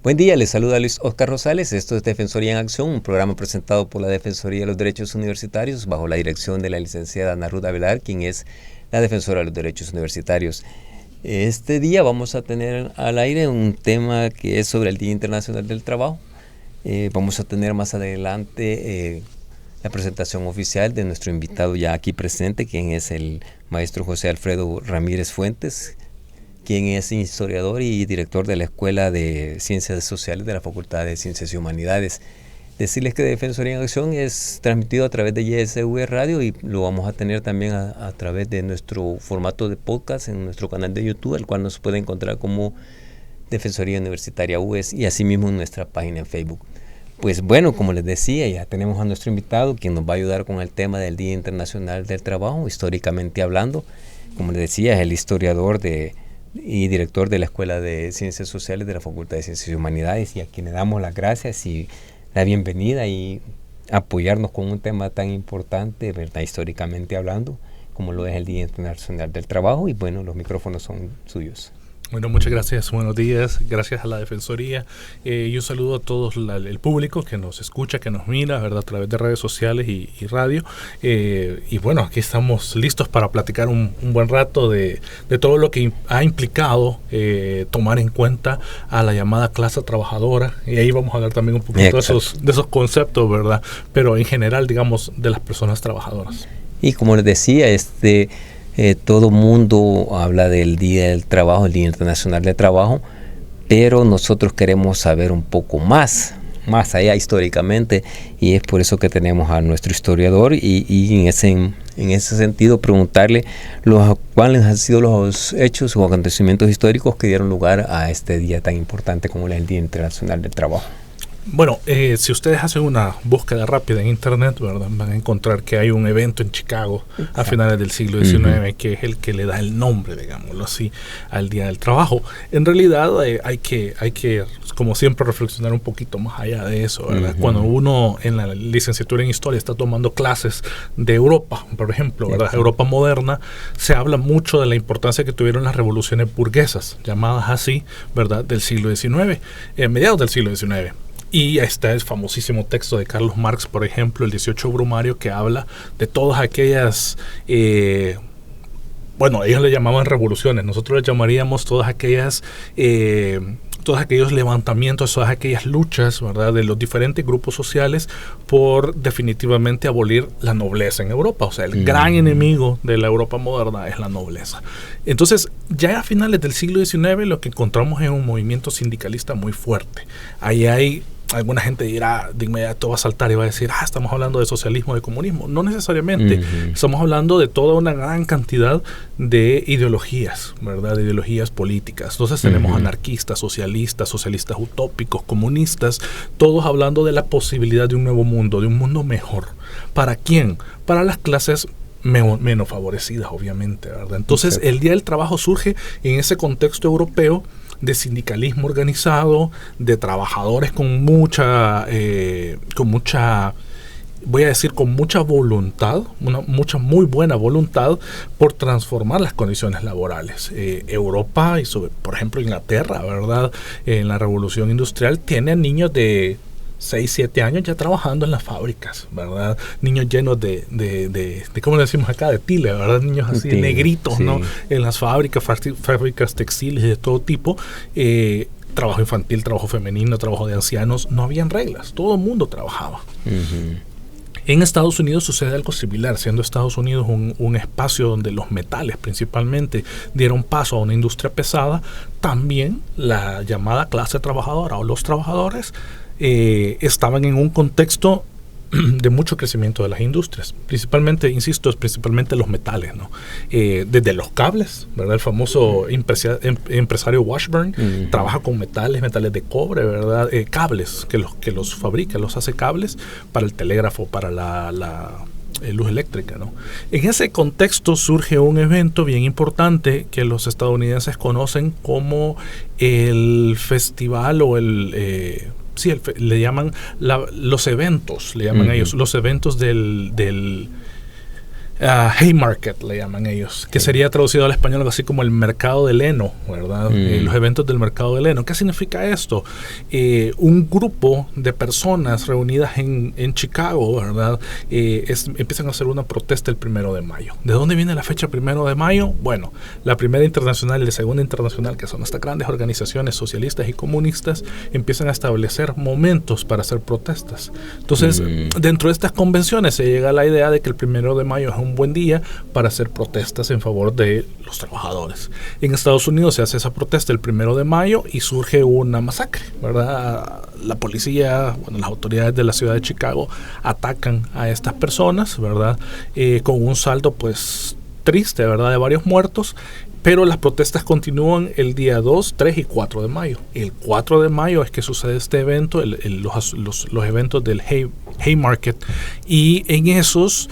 Buen día, les saluda Luis Oscar Rosales. Esto es Defensoría en Acción, un programa presentado por la Defensoría de los Derechos Universitarios bajo la dirección de la licenciada Ana Ruth Avelar, quien es la Defensora de los Derechos Universitarios. Este día vamos a tener al aire un tema que es sobre el Día Internacional del Trabajo. Vamos a tener más adelante la presentación oficial de nuestro invitado ya aquí presente, quien es el maestro José Alfredo Ramírez Fuentes, quien es historiador y director de la Escuela de Ciencias Sociales de la Facultad de Ciencias y Humanidades. Decirles que Defensoría en Acción es transmitido a través de YSV Radio y lo vamos a tener también a través de nuestro formato de podcast en nuestro canal de YouTube, el cual nos puede encontrar como Defensoría Universitaria UES y asimismo en nuestra página en Facebook. Pues bueno, como les decía, ya tenemos a nuestro invitado quien nos va a ayudar con el tema del Día Internacional del Trabajo, históricamente hablando. Como les decía, es el historiador y director de la Escuela de Ciencias Sociales de la Facultad de Ciencias y Humanidades, y a quien le damos las gracias y la bienvenida y apoyarnos con un tema tan importante, ¿verdad? Históricamente hablando, como lo es el Día Internacional del Trabajo. Y bueno, los micrófonos son suyos. Bueno, muchas gracias, buenos días, gracias a la Defensoría y un saludo a todos el público que nos escucha, que nos mira, ¿verdad?, a través de redes sociales y radio. Y bueno, aquí estamos listos para platicar un buen rato de todo lo que ha implicado tomar en cuenta a la llamada clase trabajadora, y ahí vamos a hablar también un poquito de esos conceptos, ¿verdad?, pero en general, digamos, de las personas trabajadoras. Y como les decía, todo mundo habla del Día del Trabajo, el Día Internacional del Trabajo, pero nosotros queremos saber un poco más allá históricamente, y es por eso que tenemos a nuestro historiador y en ese sentido preguntarle cuáles han sido los hechos o acontecimientos históricos que dieron lugar a este día tan importante como el Día Internacional del Trabajo. Bueno, si ustedes hacen una búsqueda rápida en internet, ¿verdad?, van a encontrar que hay un evento en Chicago a finales del siglo XIX que es el que le da el nombre, digámoslo así, al Día del Trabajo. En realidad hay que, como siempre, reflexionar un poquito más allá de eso, ¿verdad? Cuando uno en la licenciatura en Historia está tomando clases de Europa, por ejemplo, ¿verdad?, Europa moderna, se habla mucho de la importancia que tuvieron las revoluciones burguesas, llamadas así, ¿verdad?, del siglo XIX, mediados del siglo XIX. Y está el famosísimo texto de Carlos Marx, por ejemplo, el 18 Brumario, que habla de todas aquellas, bueno, ellos le llamaban revoluciones, nosotros le llamaríamos todos aquellos levantamientos, todas aquellas luchas, ¿verdad?, de los diferentes grupos sociales por definitivamente abolir la nobleza en Europa. O sea, el gran enemigo de la Europa moderna es la nobleza. Entonces, ya a finales del siglo XIX lo que encontramos es un movimiento sindicalista muy fuerte. Ahí hay... Alguna gente dirá, de inmediato va a saltar y va a decir, estamos hablando de socialismo, de comunismo. No necesariamente. Estamos hablando de toda una gran cantidad de ideologías, ¿verdad? De ideologías políticas. Entonces tenemos anarquistas, socialistas utópicos, comunistas, todos hablando de la posibilidad de un nuevo mundo, de un mundo mejor. ¿Para quién? Para las clases menos favorecidas, obviamente, ¿verdad? Entonces el Día del Trabajo surge en ese contexto europeo de sindicalismo organizado, de trabajadores con mucha voluntad, mucha muy buena voluntad por transformar las condiciones laborales. Europa y por ejemplo Inglaterra, ¿verdad?, en la Revolución Industrial tiene niños de 6, 7 años ya trabajando en las fábricas, ¿verdad? Niños llenos de ¿cómo le decimos acá? De tile, ¿verdad? Niños así negritos, sí, ¿no? En las fábricas textiles de todo tipo. Trabajo infantil, trabajo femenino, trabajo de ancianos. No habían reglas, todo el mundo trabajaba. En Estados Unidos sucede algo similar, siendo Estados Unidos un espacio donde los metales principalmente dieron paso a una industria pesada. También la llamada clase trabajadora o los trabajadores estaban en un contexto de mucho crecimiento de las industrias, principalmente los metales, ¿no? Desde los cables, ¿verdad? El famoso empresario Washburn trabaja con metales de cobre, ¿verdad? Cables que los fabrica, los hace cables para el telégrafo, para la luz eléctrica, ¿no? En ese contexto surge un evento bien importante que los estadounidenses conocen como el festival o le llaman los eventos, le llaman ellos, los eventos del Haymarket le llaman ellos, que sería traducido al español algo así como el mercado del heno, ¿verdad? Los eventos del mercado del heno. ¿Qué significa esto? Un grupo de personas reunidas en Chicago, ¿verdad? Empiezan a hacer una protesta el 1 de mayo. ¿De dónde viene la fecha 1 de mayo? Bueno, la primera internacional y la segunda internacional, que son estas grandes organizaciones socialistas y comunistas, empiezan a establecer momentos para hacer protestas. Entonces, dentro de estas convenciones se llega a la idea de que el 1 de mayo es un buen día para hacer protestas en favor de los trabajadores. En Estados Unidos se hace esa protesta el 1 de mayo y surge una masacre, ¿verdad? La policía, las autoridades de la ciudad de Chicago atacan a estas personas, ¿verdad? Con un saldo pues triste, ¿verdad? De varios muertos. Pero las protestas continúan el día 2, 3 y 4 de mayo. El 4 de mayo es que sucede este evento, los eventos del Haymarket. Y en esos,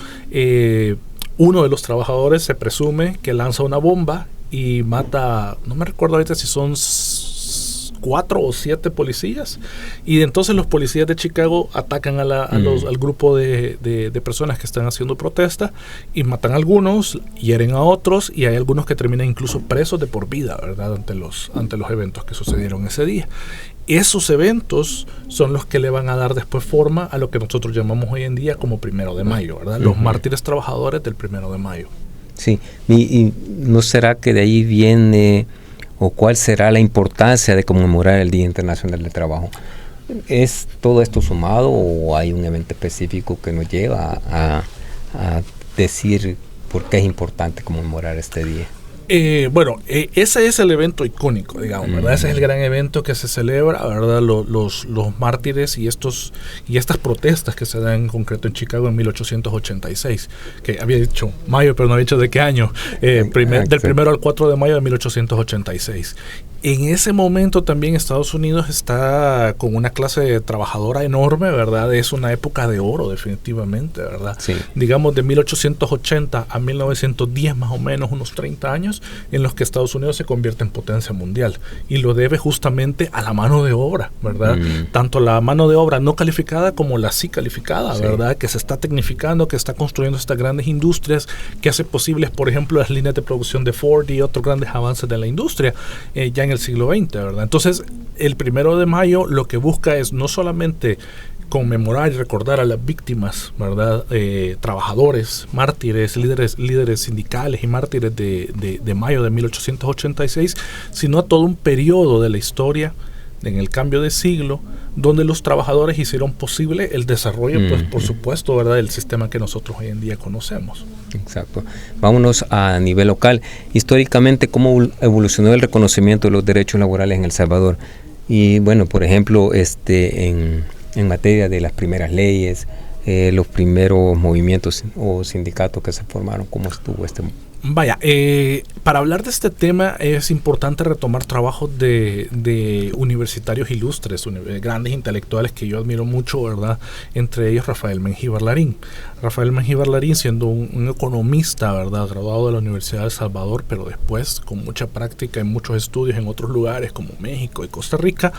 uno de los trabajadores se presume que lanza una bomba y mata, no me recuerdo ahorita si son 4 o 7 policías, y entonces los policías de Chicago atacan al grupo de personas que están haciendo protesta y matan a algunos, hieren a otros, y hay algunos que terminan incluso presos de por vida, ¿verdad? ante los eventos que sucedieron ese día. Esos eventos son los que le van a dar después forma a lo que nosotros llamamos hoy en día como 1 de mayo, ¿verdad? Los mártires trabajadores del 1 de mayo. Sí, y ¿no será que de ahí viene o cuál será la importancia de conmemorar el Día Internacional del Trabajo? ¿Es todo esto sumado o hay un evento específico que nos lleva a decir por qué es importante conmemorar este día? Ese es el evento icónico, digamos, ¿verdad? Ese es el gran evento que se celebra, ¿verdad? Los mártires y estas protestas que se dan en concreto en Chicago en 1886, que había dicho mayo, pero no había dicho de qué año, del 1 al 4 de mayo de 1886. En ese momento también Estados Unidos está con una clase trabajadora enorme, ¿verdad? Es una época de oro, definitivamente, ¿verdad? Sí. Digamos, de 1880 a 1910, más o menos, unos 30 años, en los que Estados Unidos se convierte en potencia mundial. Y lo debe justamente a la mano de obra, ¿verdad? Tanto la mano de obra no calificada como la sí calificada, sí, ¿verdad? Que se está tecnificando, que está construyendo estas grandes industrias, que hace posibles, por ejemplo, las líneas de producción de Ford y otros grandes avances de la industria, ya en el siglo XX, ¿verdad? Entonces, el 1 de mayo lo que busca es no solamente conmemorar y recordar a las víctimas, ¿verdad? Trabajadores, mártires, líderes sindicales y mártires de mayo de 1886, sino a todo un periodo de la historia en el cambio de siglo, donde los trabajadores hicieron posible el desarrollo, pues por supuesto, ¿verdad?, del sistema que nosotros hoy en día conocemos. Exacto. Vámonos a nivel local. Históricamente, ¿cómo evolucionó el reconocimiento de los derechos laborales en El Salvador? Y bueno, por ejemplo, en materia de las primeras leyes, los primeros movimientos o sindicatos que se formaron, ¿cómo estuvo este momento? Vaya, para hablar de este tema es importante retomar trabajos de universitarios ilustres, grandes intelectuales que yo admiro mucho, ¿verdad? Entre ellos Rafael Mengíbar Larín. Rafael Mengíbar Larín, siendo un economista, ¿verdad?, graduado de la Universidad de El Salvador, pero después con mucha práctica en muchos estudios en otros lugares como México y Costa Rica,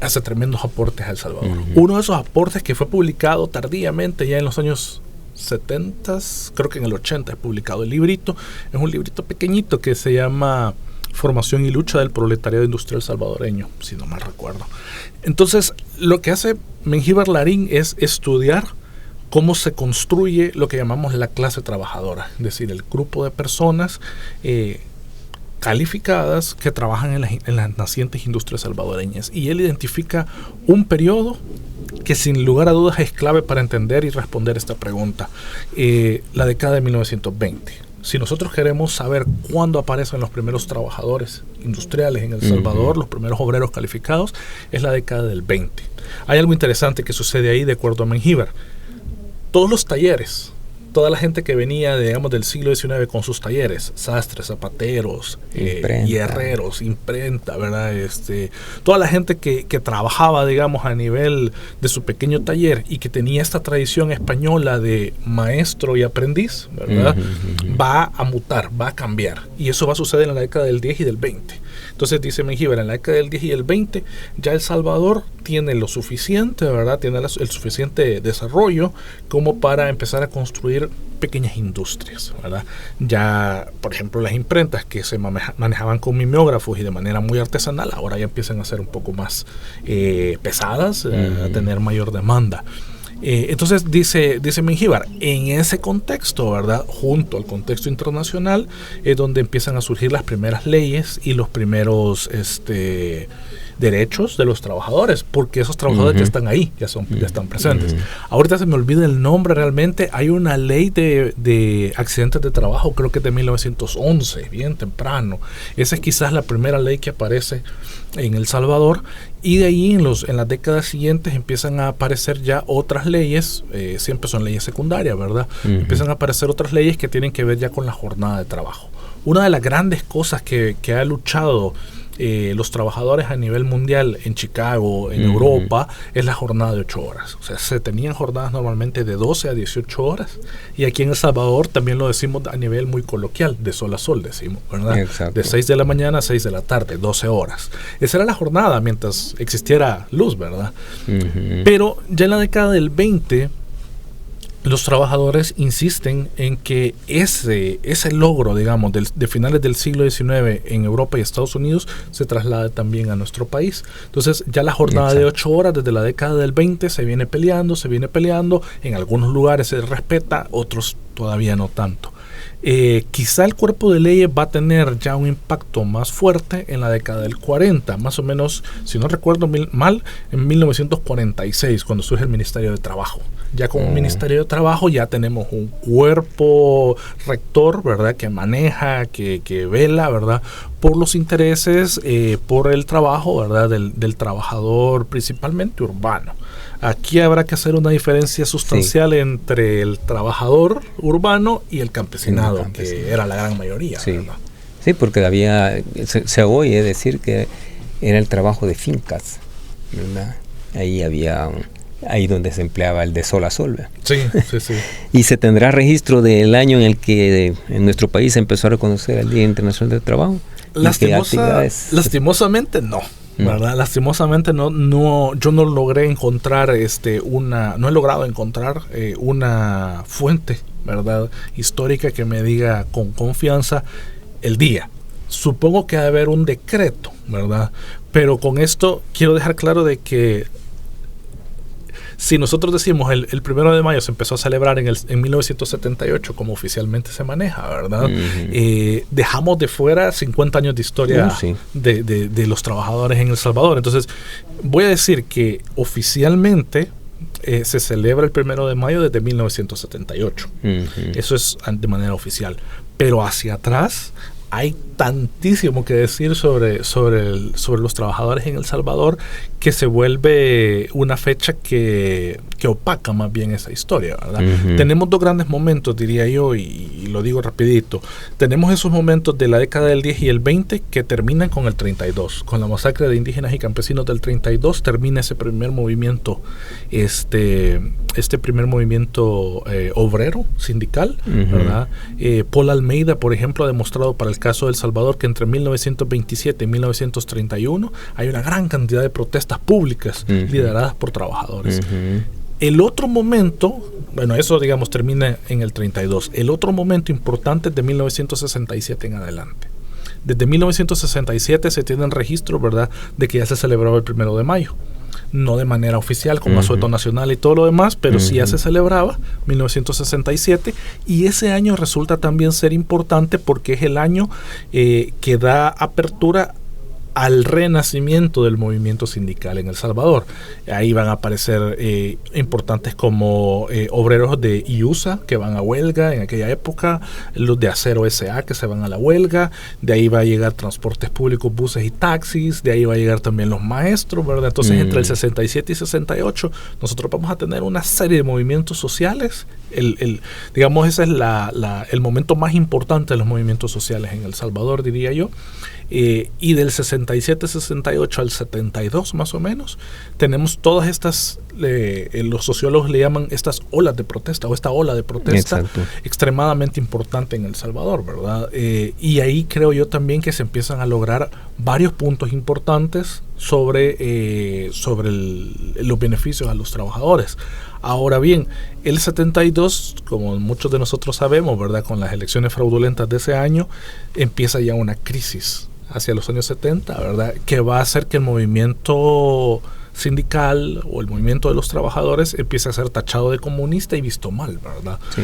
hace tremendos aportes a El Salvador. Uno de esos aportes que fue publicado tardíamente, ya en los años 70, creo que en el 80 es publicado el librito. Es un librito pequeñito que se llama Formación y lucha del proletariado industrial salvadoreño, si no mal recuerdo. Entonces, lo que hace Mengíbar Larín es estudiar cómo se construye lo que llamamos la clase trabajadora, es decir, el grupo de personas calificadas que trabajan en las nacientes industrias salvadoreñas. Y él identifica un periodo que sin lugar a dudas es clave para entender y responder esta pregunta, la década de 1920. Si nosotros queremos saber cuándo aparecen los primeros trabajadores industriales en El Salvador, los primeros obreros calificados, es la década del 20. Hay algo interesante que sucede ahí de acuerdo a Mengíbar. Todos los talleres, toda la gente que venía, digamos, del siglo XIX con sus talleres, sastres, zapateros, hierreros, imprenta, ¿verdad? Toda la gente que trabajaba, digamos, a nivel de su pequeño taller y que tenía esta tradición española de maestro y aprendiz, ¿verdad? Va a mutar, va a cambiar. Y eso va a suceder en la década del 10 y del 20. Entonces dice Mengíbar, en la década del 10 y el 20 ya El Salvador tiene lo suficiente, ¿verdad? Tiene el suficiente desarrollo como para empezar a construir pequeñas industrias, ¿verdad? Ya, por ejemplo, las imprentas que se manejaban con mimeógrafos y de manera muy artesanal, ahora ya empiezan a ser un poco más pesadas, a tener mayor demanda. Entonces dice Mengíbar, en ese contexto, ¿verdad?, junto al contexto internacional, es donde empiezan a surgir las primeras leyes y los primeros derechos de los trabajadores, porque esos trabajadores ya están ahí, ya están presentes. Ahorita se me olvida el nombre realmente. Hay una ley de accidentes de trabajo, creo que es de 1911, bien temprano. Esa es quizás la primera ley que aparece en El Salvador, y de ahí en las décadas siguientes empiezan a aparecer ya otras leyes, siempre son leyes secundarias, ¿verdad? Empiezan a aparecer otras leyes que tienen que ver ya con la jornada de trabajo. Una de las grandes cosas que ha luchado los trabajadores a nivel mundial en Chicago, en Europa, es la jornada de 8 horas. O sea, se tenían jornadas normalmente de 12 a 18 horas, y aquí en El Salvador también lo decimos a nivel muy coloquial, de sol a sol decimos, ¿verdad? Exacto. De 6 de la mañana a 6 de la tarde, 12 horas. Esa era la jornada mientras existiera luz, ¿verdad? Pero ya en la década del 20, los trabajadores insisten en que ese logro, digamos, de finales del siglo XIX en Europa y Estados Unidos se traslade también a nuestro país. Entonces ya la jornada de 8 horas desde la década del 20 se viene peleando, en algunos lugares se respeta, otros todavía no tanto. Quizá el cuerpo de leyes va a tener ya un impacto más fuerte en la década del 40, más o menos, si no recuerdo mal, en 1946, cuando surge el Ministerio de Trabajo. Ya con un Ministerio de Trabajo ya tenemos un cuerpo rector, ¿verdad?, que maneja, que vela, ¿verdad?, por los intereses, por el trabajo, ¿verdad?, del trabajador principalmente urbano. Aquí habrá que hacer una diferencia sustancial entre el trabajador urbano y el campesinado, que era la gran mayoría, ¿verdad? Sí, porque se oye decir que era el trabajo de fincas, ¿verdad? Ahí donde se empleaba el de sol a sol, ¿verdad? Sí. Y se tendrá registro del año en el que en nuestro país se empezó a reconocer el Día Internacional del Trabajo. Lastimosamente no. ¿Verdad? Lastimosamente yo no logré encontrar no he logrado encontrar una fuente, ¿verdad?, histórica que me diga con confianza el día. Supongo que ha de haber un decreto, ¿verdad? Pero con esto quiero dejar claro de que si nosotros decimos el 1 de mayo se empezó a celebrar en 1978 como oficialmente se maneja, ¿verdad? Dejamos de fuera 50 años de historia de los trabajadores en El Salvador. Entonces voy a decir que oficialmente se celebra el 1 de mayo desde 1978. Eso es de manera oficial. Pero hacia atrás hay tantísimo que decir sobre los trabajadores en El Salvador, que se vuelve una fecha que opaca más bien esa historia, ¿verdad? Tenemos dos grandes momentos, diría yo, y lo digo rapidito. Tenemos esos momentos de la década del 10 y el 20 que terminan con el 32, con la masacre de indígenas y campesinos del 32, termina ese primer movimiento, primer movimiento obrero, sindical, ¿verdad? Paul Almeida, por ejemplo, ha demostrado para el caso de El Salvador que entre 1927 y 1931 hay una gran cantidad de protestas públicas lideradas por trabajadores. El otro momento, bueno, eso digamos termina en el 32. El otro momento importante es de 1967 en adelante. Desde 1967 se tienen registros, ¿verdad?, de que ya se celebraba el 1 de mayo. No de manera oficial, con asueto nacional y todo lo demás, pero sí ya se celebraba, 1967, y ese año resulta también ser importante porque es el año que da apertura al renacimiento del movimiento sindical en El Salvador. Ahí van a aparecer importantes como obreros de IUSA que van a huelga en aquella época, los de Acero S.A. que se van a la huelga, de ahí va a llegar transportes públicos, buses y taxis, de ahí va a llegar también los maestros, ¿verdad? Entonces entre el 67 y 68 nosotros vamos a tener una serie de movimientos sociales. Digamos, ese es el momento más importante de los movimientos sociales en El Salvador, diría yo. Y del 68 67, 68 al 72 más o menos, tenemos todas estas, los sociólogos le llaman estas olas de protesta, o esta ola de protesta. Exacto. Extremadamente importante en El Salvador, ¿verdad? Y ahí creo yo también que se empiezan a lograr varios puntos importantes sobre los beneficios a los trabajadores. Ahora bien, el 72, como muchos de nosotros sabemos, ¿verdad?, con las elecciones fraudulentas de ese año, empieza ya una crisis hacia los años 70, ¿verdad?, que va a hacer que el movimiento sindical o el movimiento de los trabajadores empieza a ser tachado de comunista y visto mal, ¿verdad? Sí.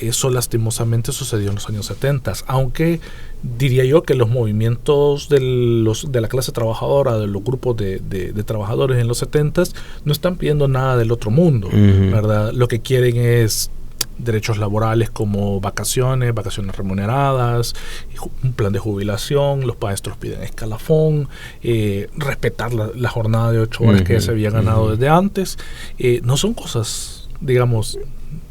Eso lastimosamente sucedió en los años 70, aunque diría yo que los movimientos de la clase trabajadora, de los grupos de trabajadores en los 70 no están pidiendo nada del otro mundo, ¿verdad? Lo que quieren es derechos laborales como vacaciones remuneradas, un plan de jubilación, los maestros piden escalafón, respetar la jornada de 8 horas que ya se había ganado desde antes. No son cosas, digamos,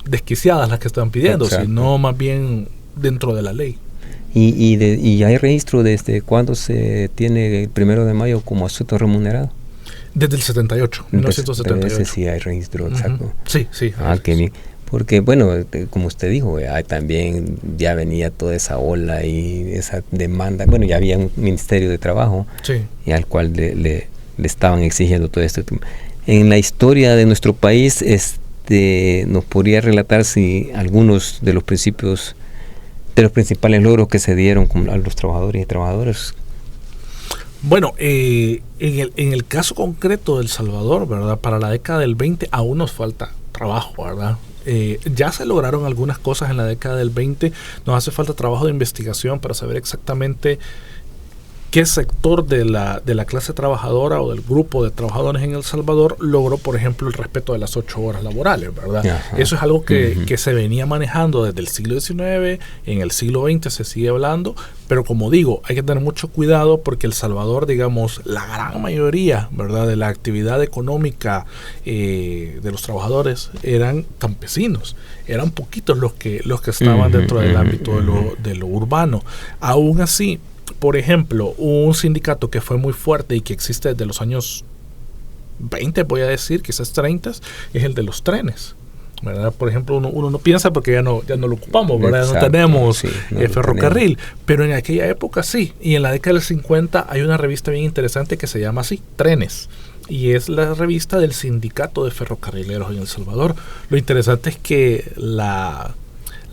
desquiciadas las que están pidiendo, exacto, sino más bien dentro de la ley. ¿Y hay registro desde cuándo se tiene el 1 de mayo como asueto remunerado? Desde el 78, 1978. Ese sí hay registro, exacto. Sí. Qué bien. Porque, bueno, como usted dijo, también ya venía toda esa ola y esa demanda. Bueno, ya había un Ministerio de Trabajo, sí, y al cual le estaban exigiendo todo esto. En la historia de nuestro país, ¿nos podría relatar si algunos de los principales logros que se dieron a los trabajadores y trabajadoras? Bueno, en el caso concreto de El Salvador, ¿verdad?, para la década del 20 aún nos falta trabajo, ¿verdad? Ya se lograron algunas cosas en la década del 20, nos hace falta trabajo de investigación para saber exactamente qué sector de la clase trabajadora o del grupo de trabajadores en El Salvador logró, por ejemplo, el respeto de las 8 horas laborales, ¿verdad? Ajá. Eso es algo que se venía manejando desde el siglo XIX, en el siglo XX se sigue hablando, pero como digo, hay que tener mucho cuidado porque El Salvador, digamos, la gran mayoría, ¿verdad?, de la actividad económica de los trabajadores eran campesinos, eran poquitos los que estaban dentro del ámbito de lo urbano. Aún así, por ejemplo, un sindicato que fue muy fuerte y que existe desde los años 20, voy a decir, quizás 30, es el de los trenes, ¿verdad? Por ejemplo, uno no piensa porque ya no lo ocupamos, ¿verdad? Exacto, no tenemos ferrocarril, pero en aquella época sí, y en la década del 50 hay una revista bien interesante que se llama así, Trenes, y es la revista del Sindicato de Ferrocarrileros en El Salvador. Lo interesante es que la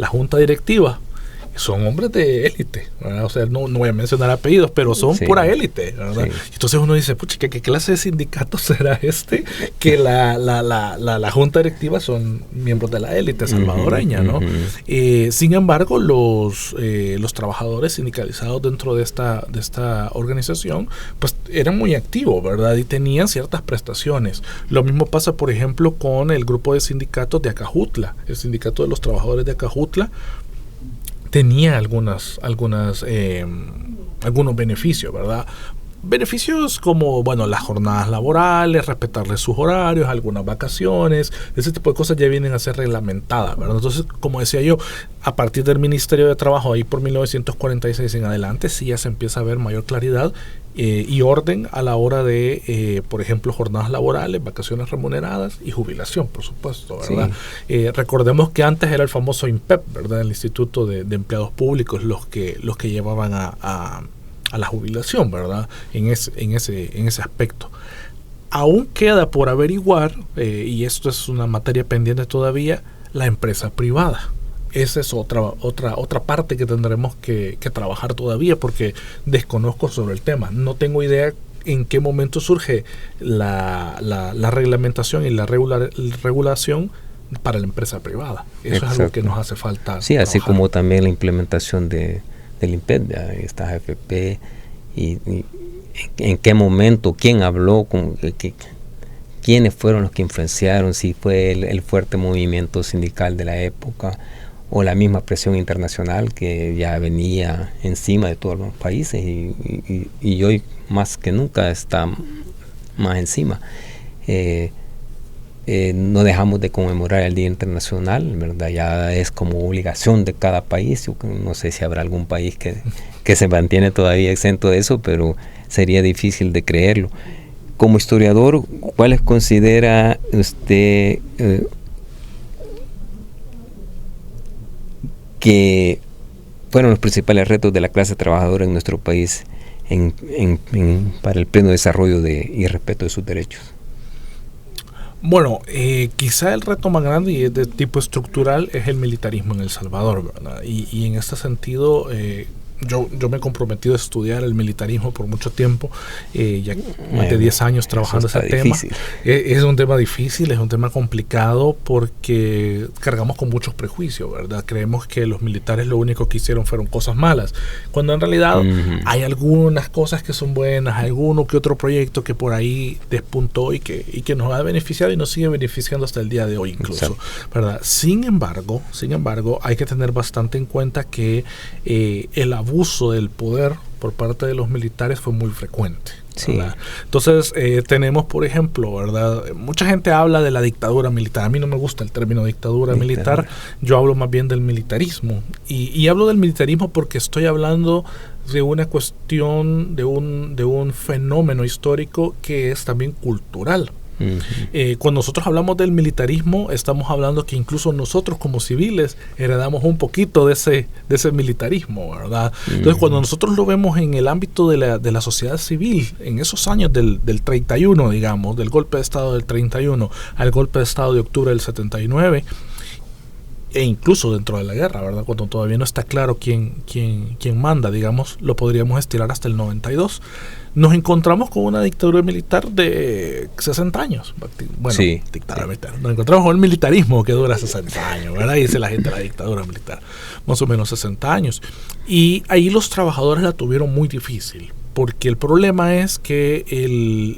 junta directiva son hombres de élite, ¿verdad? O sea, no voy a mencionar apellidos, pero son pura élite, ¿verdad? Sí. Entonces uno dice, pucha, ¿qué clase de sindicato será que la junta directiva son miembros de la élite salvadoreña, ¿no? Sin embargo, los trabajadores sindicalizados dentro de esta organización, pues eran muy activos, ¿verdad? Y tenían ciertas prestaciones. Lo mismo pasa, por ejemplo, con el grupo de sindicatos de Acajutla, el sindicato de los trabajadores de Acajutla, tenía algunos beneficios, ¿verdad? Beneficios como, bueno, las jornadas laborales, respetarles sus horarios, algunas vacaciones, ese tipo de cosas ya vienen a ser reglamentadas, ¿verdad? Entonces, como decía yo, a partir del Ministerio de Trabajo, ahí por 1946 en adelante, sí ya se empieza a ver mayor claridad y orden a la hora de, por ejemplo, jornadas laborales, vacaciones remuneradas y jubilación, por supuesto, ¿verdad? Sí. Recordemos que antes era el famoso INPEP, ¿verdad? El Instituto de Empleados Públicos los que llevaban a la jubilación, ¿verdad? En ese aspecto. Aún queda por averiguar, y esto es una materia pendiente todavía, la empresa privada. Esa es otra parte que tendremos que trabajar todavía porque desconozco sobre el tema. No tengo idea en qué momento surge la reglamentación y la regulación para la empresa privada. Eso Exacto. Es algo que nos hace falta. Sí, trabajar. Así como también la implementación del INPED, esta AFP, y en qué momento, quién habló, quiénes fueron los que influenciaron, si fue el fuerte movimiento sindical de la época o la misma presión internacional que ya venía encima de todos los países y hoy más que nunca está más encima. No dejamos de conmemorar el Día Internacional, ¿verdad? Ya es como obligación de cada país. Yo no sé si habrá algún país que que se mantiene todavía exento de eso, pero sería difícil de creerlo. Como historiador, ¿cuáles considera usted que fueron los principales retos de la clase trabajadora en nuestro país para el pleno desarrollo y respeto de sus derechos? Bueno, quizá el reto más grande y es de tipo estructural es el militarismo en El Salvador, ¿verdad? Y en este sentido, yo me he comprometido a estudiar el militarismo por mucho tiempo, ya más de 10 años trabajando ese tema. Es un tema difícil, es un tema complicado porque cargamos con muchos prejuicios, ¿verdad? Creemos que los militares lo único que hicieron fueron cosas malas, cuando en realidad hay algunas cosas que son buenas, alguno que otro proyecto que por ahí despuntó y que nos ha beneficiado y nos sigue beneficiando hasta el día de hoy incluso, ¿verdad? Sin embargo, hay que tener bastante en cuenta que el abuso del poder por parte de los militares fue muy frecuente. Sí. Entonces tenemos, por ejemplo, ¿verdad? Mucha gente habla de la dictadura militar. A mí no me gusta el término dictadura militar. Yo hablo más bien del militarismo. Y hablo del militarismo porque estoy hablando de una cuestión, de un fenómeno histórico que es también cultural. Cuando nosotros hablamos del militarismo, estamos hablando que incluso nosotros como civiles heredamos un poquito de ese militarismo, ¿verdad? Entonces, cuando nosotros lo vemos en el ámbito de la sociedad civil, en esos años del 31, digamos, del golpe de Estado del 31 al golpe de Estado de octubre del 79, e incluso dentro de la guerra, ¿verdad? Cuando todavía no está claro quién manda, digamos, lo podríamos estirar hasta el 92. Nos encontramos con una dictadura militar de 60 años. Bueno, sí, dictadura militar. Nos encontramos con el militarismo que dura 60 años, ¿verdad? Dice la gente la dictadura militar. Más o menos 60 años. Y ahí los trabajadores la tuvieron muy difícil, porque el problema es que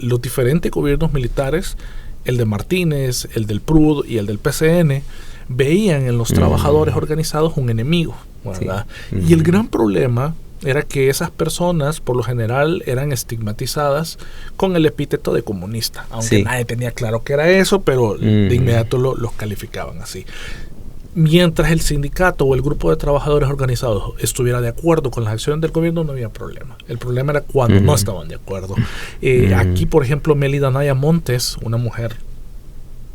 los diferentes gobiernos militares, el de Martínez, el del PRUD y el del PCN, veían en los trabajadores organizados un enemigo, ¿verdad? Sí. Y el gran problema era que esas personas por lo general eran estigmatizadas con el epíteto de comunista, aunque nadie tenía claro que era eso, pero de inmediato los calificaban así. Mientras el sindicato o el grupo de trabajadores organizados estuviera de acuerdo con las acciones del gobierno, no había problema. El problema era cuando no estaban de acuerdo. Aquí, por ejemplo, Mélida Anaya Montes, una mujer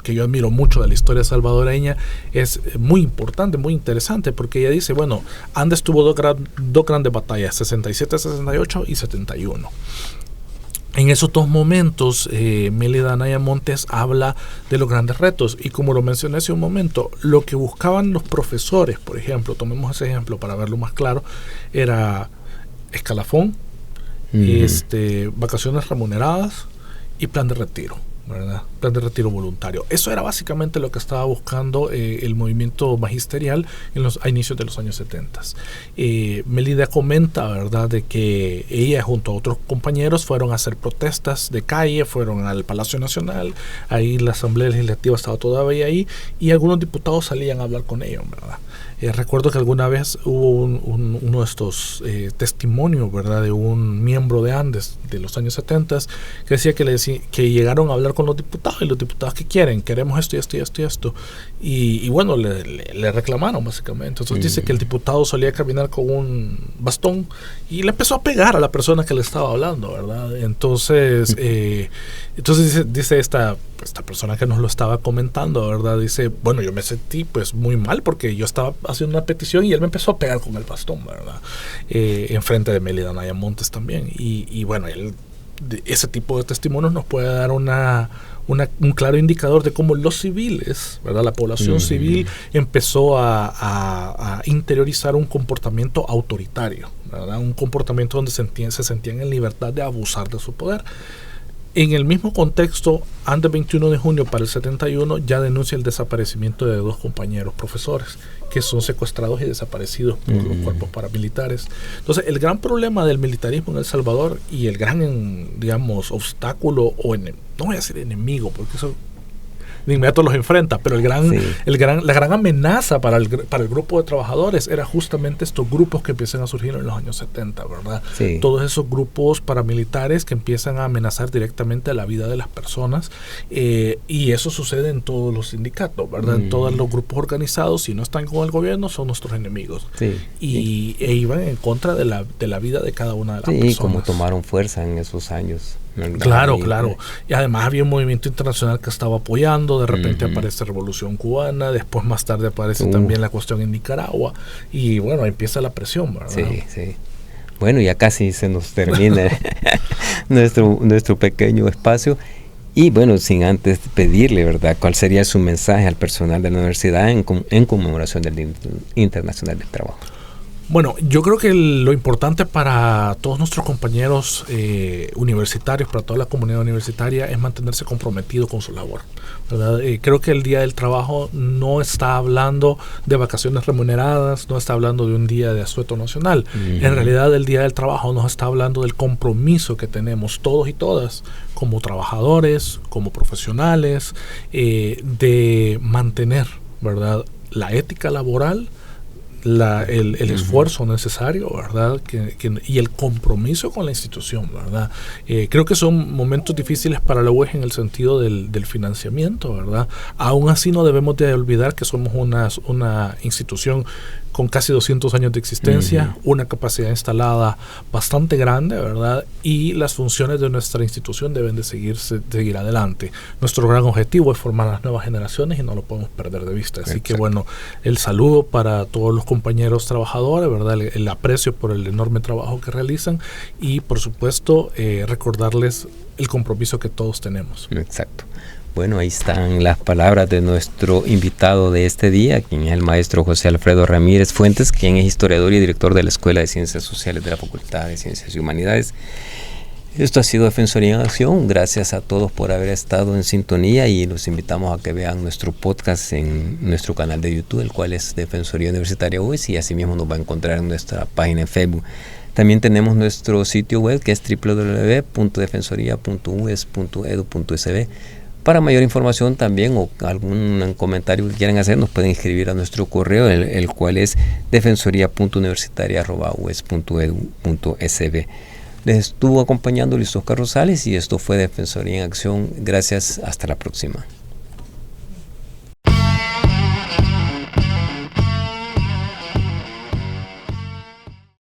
que yo admiro mucho de la historia salvadoreña, es muy importante, muy interesante, porque ella dice, bueno, Andes tuvo dos grandes batallas, 67, 68 y 71. En esos dos momentos, Mélida Anaya Montes habla de los grandes retos, y como lo mencioné hace un momento, lo que buscaban los profesores, por ejemplo, tomemos ese ejemplo para verlo más claro, era escalafón, vacaciones remuneradas y plan de retiro, ¿verdad? Plan de retiro voluntario. Eso era básicamente lo que estaba buscando el movimiento magisterial a inicios de los años 70. Mélida comenta, ¿verdad?, de que ella junto a otros compañeros fueron a hacer protestas de calle, fueron al Palacio Nacional, ahí la Asamblea Legislativa estaba todavía ahí, y algunos diputados salían a hablar con ellos, ¿verdad? Recuerdo que alguna vez hubo uno de estos testimonios, ¿verdad?, de un miembro de Andes de los años 70 que decía que llegaron a hablar con los diputados, y los diputados, ¿qué quieren? Queremos esto y esto y esto y esto. Y bueno, le reclamaron básicamente. Entonces dice que el diputado solía caminar con un bastón y le empezó a pegar a la persona que le estaba hablando, ¿verdad? Entonces dice esta persona que nos lo estaba comentando, ¿verdad? Dice, bueno, yo me sentí pues muy mal porque yo estaba haciendo una petición y él me empezó a pegar con el bastón, ¿verdad? Enfrente de Mélida Anaya Montes también. Y bueno, ese tipo de testimonios nos puede dar un claro indicador de cómo los civiles, ¿verdad?, la población civil empezó a interiorizar un comportamiento autoritario, ¿verdad?, un comportamiento donde se sentían en libertad de abusar de su poder. En el mismo contexto, antes del 21 de junio para el 71 ya denuncia el desaparecimiento de 2 compañeros profesores que son secuestrados y desaparecidos por los cuerpos paramilitares. Entonces, el gran problema del militarismo en El Salvador y el gran, digamos, obstáculo, no voy a decir enemigo, porque eso de inmediato los enfrenta, pero la gran amenaza para el grupo de trabajadores era justamente estos grupos que empiezan a surgir en los años 70, ¿verdad? Sí. Todos esos grupos paramilitares que empiezan a amenazar directamente la vida de las personas, y eso sucede en todos los sindicatos, ¿verdad? En todos los grupos organizados, si no están con el gobierno, son nuestros enemigos. Sí. E iban en contra de la vida de cada una de las personas. Sí, como tomaron fuerza en esos años. Claro. Y además había un movimiento internacional que estaba apoyando, de repente aparece Revolución Cubana, después más tarde aparece también la cuestión en Nicaragua, y bueno, empieza la presión, ¿verdad? Sí. Bueno, ya casi se nos termina nuestro pequeño espacio. Y bueno, sin antes pedirle, ¿verdad?, ¿cuál sería su mensaje al personal de la universidad en conmemoración del Día Internacional del Trabajo? Bueno, yo creo que lo importante para todos nuestros compañeros universitarios, para toda la comunidad universitaria, es mantenerse comprometido con su labor, ¿verdad? Creo que el Día del Trabajo no está hablando de vacaciones remuneradas, no está hablando de un día de asueto nacional. En realidad, el Día del Trabajo nos está hablando del compromiso que tenemos todos y todas como trabajadores, como profesionales, de mantener, ¿verdad?, la ética laboral, el esfuerzo necesario, ¿verdad? Y el compromiso con la institución, ¿verdad? Creo que son momentos difíciles para la UEG en el sentido del financiamiento, ¿verdad? Aún así no debemos de olvidar que somos una institución con casi 200 años de existencia, una capacidad instalada bastante grande, ¿verdad? Y las funciones de nuestra institución deben de seguir adelante. Nuestro gran objetivo es formar a las nuevas generaciones y no lo podemos perder de vista. Así que bueno, el saludo para todos los compañeros trabajadores, ¿verdad? El aprecio por el enorme trabajo que realizan y por supuesto recordarles el compromiso que todos tenemos. Exacto. Bueno, ahí están las palabras de nuestro invitado de este día, quien es el maestro José Alfredo Ramírez Fuentes, quien es historiador y director de la Escuela de Ciencias Sociales de la Facultad de Ciencias y Humanidades. Esto ha sido Defensoría en Acción. Gracias a todos por haber estado en sintonía y los invitamos a que vean nuestro podcast en nuestro canal de YouTube, el cual es Defensoría Universitaria UES, y así mismo nos va a encontrar en nuestra página en Facebook. También tenemos nuestro sitio web que es www.defensoria.ues.edu.sb. Para mayor información también o algún comentario que quieran hacer, nos pueden escribir a nuestro correo, el cual es defensoria.universitaria@ues.edu.sb. Les estuvo acompañando Luis Oscar Rosales y esto fue Defensoría en Acción. Gracias, hasta la próxima.